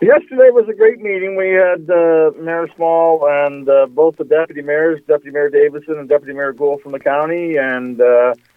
Yesterday was a great meeting. We had Mayor Small and both the deputy mayors, Deputy Mayor Davison and Deputy Mayor Gould from the county, and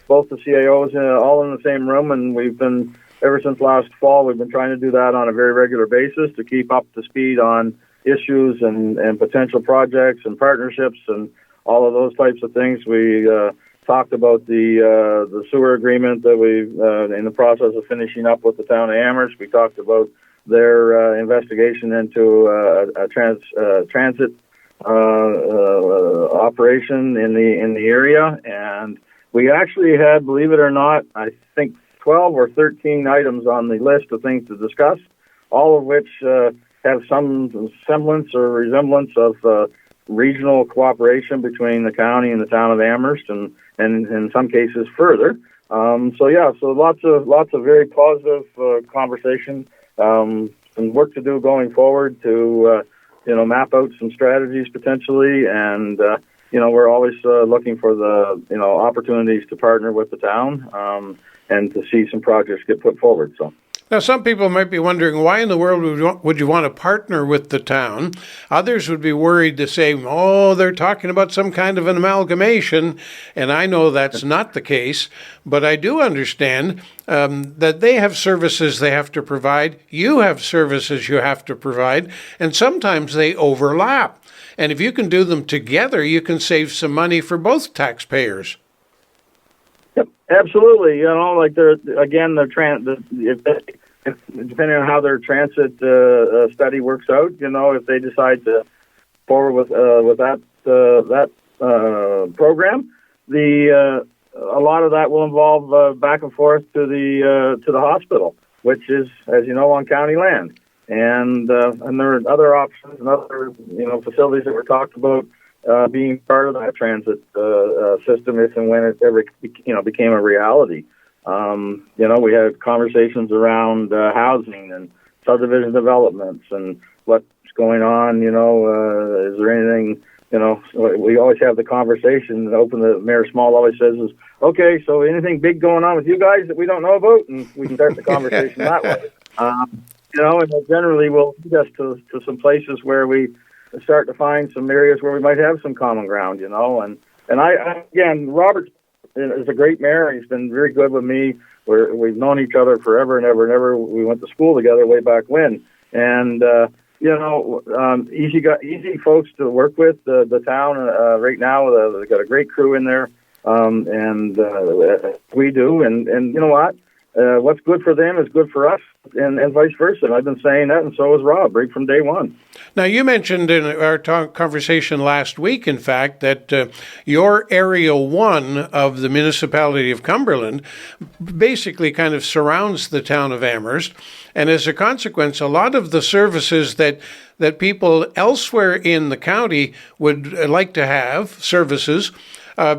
both the CAOs all in the same room. And we've been, ever since last fall, we've been trying to do that on a very regular basis to keep up to speed on issues and potential projects and partnerships and all of those types of things. We talked about the sewer agreement that we're in the process of finishing up with the Town of Amherst. We talked about their investigation into a transit operation in the area, and we actually had, believe it or not, I think 12 or 13 items on the list of things to discuss, all of which have some semblance or resemblance of regional cooperation between the county and the Town of Amherst, and in some cases further. So lots of very positive conversation. Some work to do going forward to, map out some strategies potentially. And, we're always looking for the, opportunities to partner with the town and to see some projects get put forward. So. Now, some people might be wondering, why in the world would you want to partner with the town? Others would be worried to say, they're talking about some kind of an amalgamation, and I know that's not the case, but I do understand that they have services they have to provide, you have services you have to provide, and sometimes they overlap. And if you can do them together, you can save some money for both taxpayers. Absolutely, depending on how their transit study works out, if they decide to forward with that program, a lot of that will involve back and forth to the hospital, which is, as you know, on county land, and there are other options and other facilities that were talked about. Being part of that transit system if and when it ever became a reality. We had conversations around housing and subdivision developments and what's going on. Is there anything? We always have the conversation and open. The Mayor Small always says is, okay, so anything big going on with you guys that we don't know about, and we can start the conversation that way. And generally we'll lead us to some places where we start to find some areas where we might have some common ground, and I again, Robert is a great mayor. He's been very good with me. We've known each other forever and ever and ever. We went to school together way back when, and easy folks to work with. The town right now, they've got a great crew in there, and we do, and you know what? What's good for them is good for us, and vice versa. And I've been saying that, and so has Rob, right from day one. Now, you mentioned in our conversation last week, in fact, that your Area 1 of the municipality of Cumberland basically kind of surrounds the town of Amherst. And as a consequence, a lot of the services that people elsewhere in the county would like to have,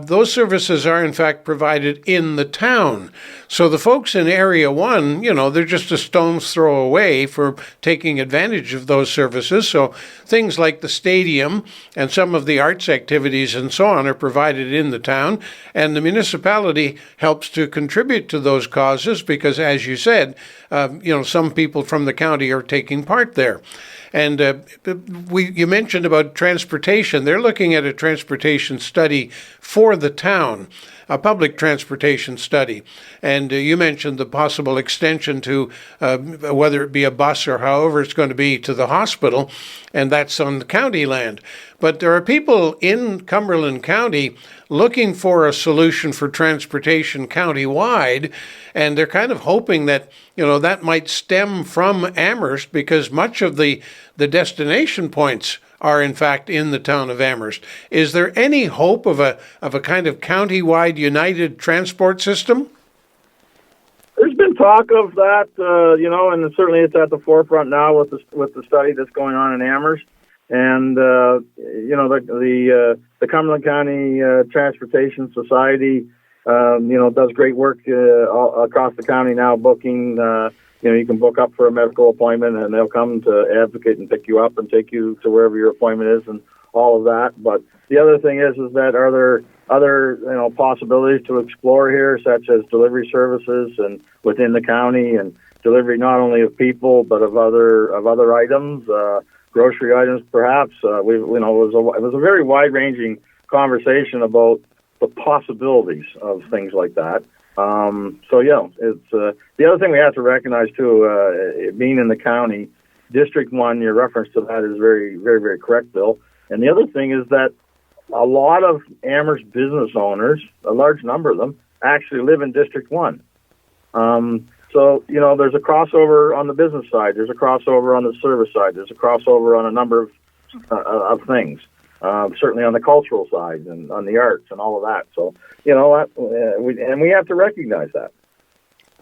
those services are, in fact, provided in the town. So the folks in Area 1, they're just a stone's throw away for taking advantage of those services. So things like the stadium and some of the arts activities and so on are provided in the town. And the municipality helps to contribute to those causes because, as you said, some people from the county are taking part there. And you mentioned about transportation. They're looking at a transportation study for the town, a public transportation study. And you mentioned the possible extension to whether it be a bus or however it's going to be to the hospital, and that's on the county land. But there are people in Cumberland County looking for a solution for transportation county-wide, and they're kind of hoping that, that might stem from Amherst because much of the destination points are in fact in the town of Amherst. Is there any hope of a kind of county-wide united transport system? There's been talk of that, and certainly it's at the forefront now with the study that's going on in Amherst. And the Cumberland County Transportation Society, does great work all across the county now, booking. You can book up for a medical appointment, and they'll come to advocate and pick you up and take you to wherever your appointment is, and all of that. But the other thing is that are there other possibilities to explore here, such as delivery services and within the county, and delivery not only of people but of other items, grocery items perhaps. It was a very wide ranging conversation about the possibilities of things like that. It's the other thing we have to recognize too, being in the county, District 1, your reference to that is very, very, very correct, Bill. And the other thing is that a lot of Amherst business owners, a large number of them, actually live in District 1. There's a crossover on the business side. There's a crossover on the service side. There's a crossover on a number of things. Certainly on the cultural side and on the arts and all of that. So, we have to recognize that.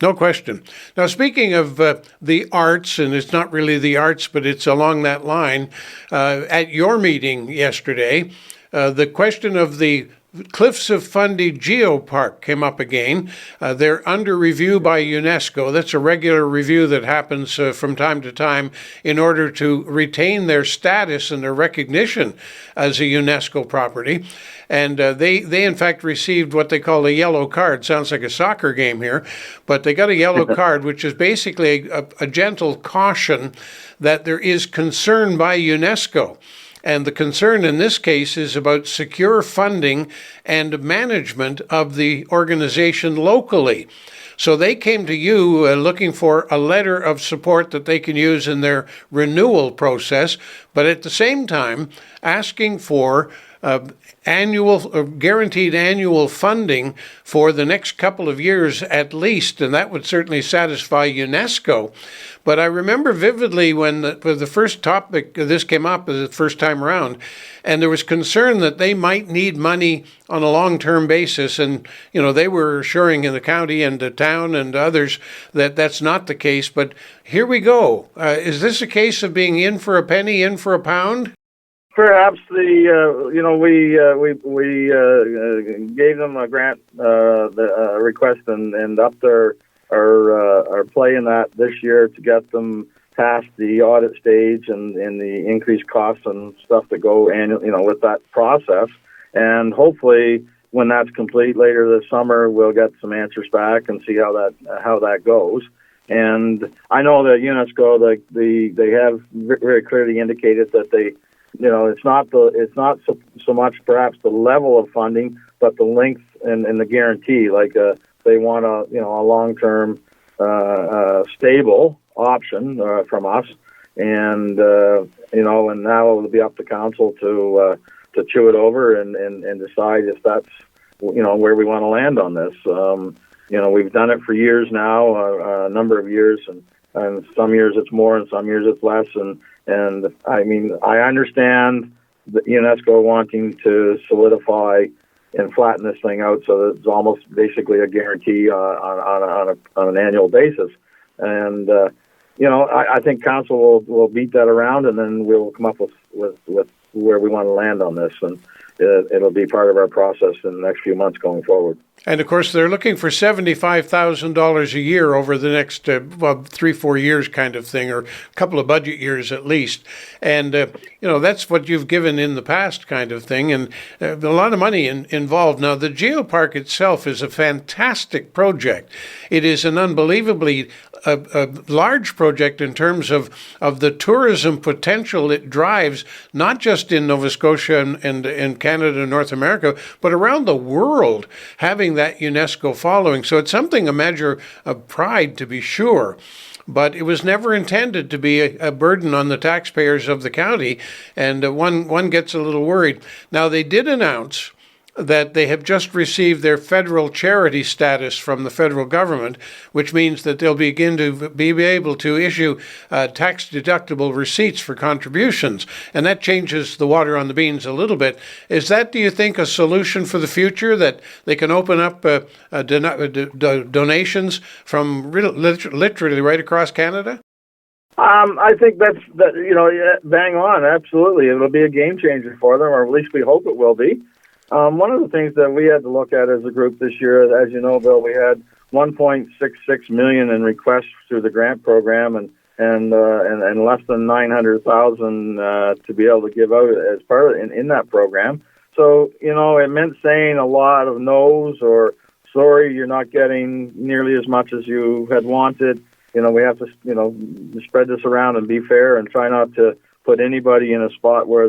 No question. Now, speaking of the arts, and it's not really the arts, but it's along that line, at your meeting yesterday, the question of the Cliffs of Fundy Geopark came up again. They're under review by UNESCO. That's a regular review that happens from time to time in order to retain their status and their recognition as a UNESCO property. And they in fact received what they call a yellow card. Sounds like a soccer game here, but they got a yellow card, which is basically a gentle caution that there is concern by UNESCO. And the concern in this case is about secure funding and management of the organization locally. So they came to you looking for a letter of support that they can use in their renewal process, but at the same time asking for guaranteed annual funding for the next couple of years at least, and that would certainly satisfy UNESCO. But I remember vividly when the first topic this came up the first time around, and there was concern that they might need money on a long-term basis, and they were assuring in the county and the town and others that that's not the case. But here we go. Is this a case of being in for a penny, in for a pound? Perhaps we gave them a grant request and upped our play in that this year to get them past the audit stage and the increased costs and stuff that go with that process. And hopefully, when that's complete later this summer, we'll get some answers back and see how that goes. And I know that UNESCO they have very clearly indicated that they. It's not so much perhaps the level of funding, but the length and the guarantee. Like they want a long-term stable option from us, and and now it'll be up to council to chew it over and decide if that's where we want to land on this. We've done it for years now, a number of years, and some years it's more and some years it's less, and I mean, I understand the UNESCO wanting to solidify and flatten this thing out so that it's almost basically a guarantee on an annual basis. And I think council will beat that around, and then we'll come up with where we want to land on this, and it'll be part of our process in the next few months going forward. And of course, they're looking for $75,000 a year over the next 3-4 years, kind of thing, or a couple of budget years at least. And that's what you've given in the past, kind of thing, and a lot of money involved. Now, the geopark itself is a fantastic project. It is an unbelievably large project in terms of the tourism potential it drives, not just in Nova Scotia and in Canada and North America, but around the world, having that UNESCO following. So it's something, a measure of pride, to be sure. But it was never intended to be a burden on the taxpayers of the county, and one gets a little worried. Now, they did announce that they have just received their federal charity status from the federal government, which means that they'll begin to be able to issue tax-deductible receipts for contributions, and that changes the water on the beans a little bit. Is that, do you think, a solution for the future, that they can open up donations from literally right across Canada? I think that's bang on. Absolutely, it'll be a game changer for them, or at least we hope it will be. One of the things that we had to look at as a group this year, as you know, Bill, we had $1.66 million in requests through the grant program, and and less than 900,000 to be able to give out as part of in that program. So it meant saying a lot of no's or sorry, you're not getting nearly as much as you had wanted. We have to spread this around and be fair and try not to put anybody in a spot where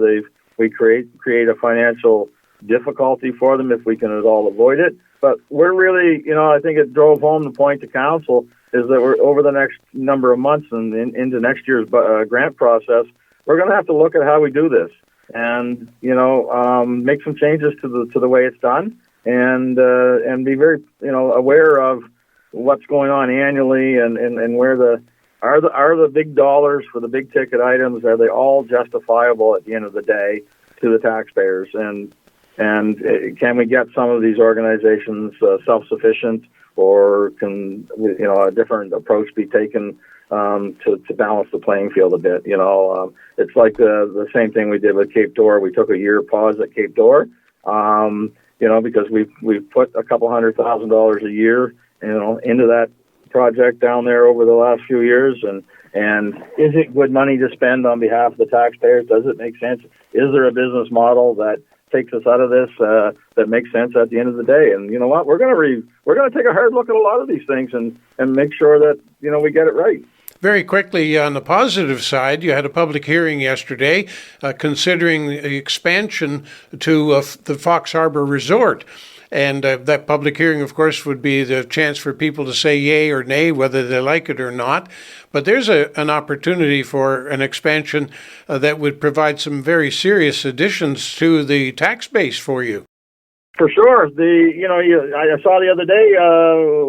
we create a financial difficulty for them if we can at all avoid it. But we're really, I think it drove home the point to council is that we're over the next number of months and into next year's grant process, we're going to have to look at how we do this and make some changes to the way it's done and be very aware of what's going on annually and where are the big dollars for the big ticket items, are they all justifiable at the end of the day to the taxpayers and can we get some of these organizations self-sufficient, or can a different approach be taken to balance the playing field a bit? It's like the same thing we did with Cape Door. We took a year pause at Cape Door, because we've put a couple $100,000 a year, into that project down there over the last few years, and is it good money to spend on behalf of the taxpayers? Does it make sense? Is there a business model that takes us out of this that makes sense at the end of the day? And you know what, we're going to take a hard look at a lot of these things and make sure that we get it right. Very quickly, on the positive side, you had a public hearing yesterday considering the expansion to the Fox Harb'r Resort. And that public hearing, of course, would be the chance for people to say yay or nay, whether they like it or not. But there's an opportunity for an expansion that would provide some very serious additions to the tax base for you. For sure. I saw the other day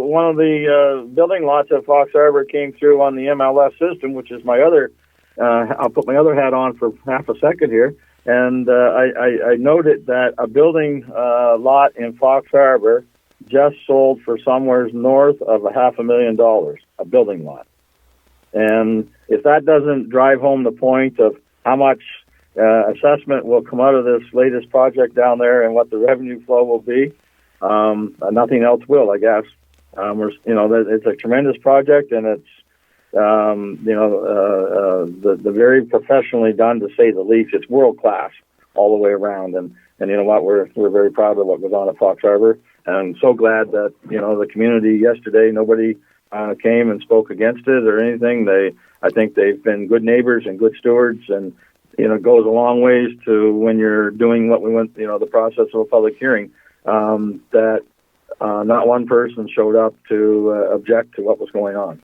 one of the building lots at Fox Harb'r came through on the MLS system, which is my other. I'll put my other hat on for half a second here. And I noted that a building lot in Fox Harb'r just sold for somewhere north of $500,000, a building lot. And if that doesn't drive home the point of how much assessment will come out of this latest project down there and what the revenue flow will be, nothing else will, I guess. It's a tremendous project, and it's the very professionally done, to say the least. It's world class all the way around, and you know what, we're very proud of what goes on at Fox Harb'r, and I'm so glad that the community yesterday, nobody came and spoke against it or anything. I think they've been good neighbors and good stewards, and it goes a long ways to when you're doing what we went, the process of a public hearing, that not one person showed up to object to what was going on.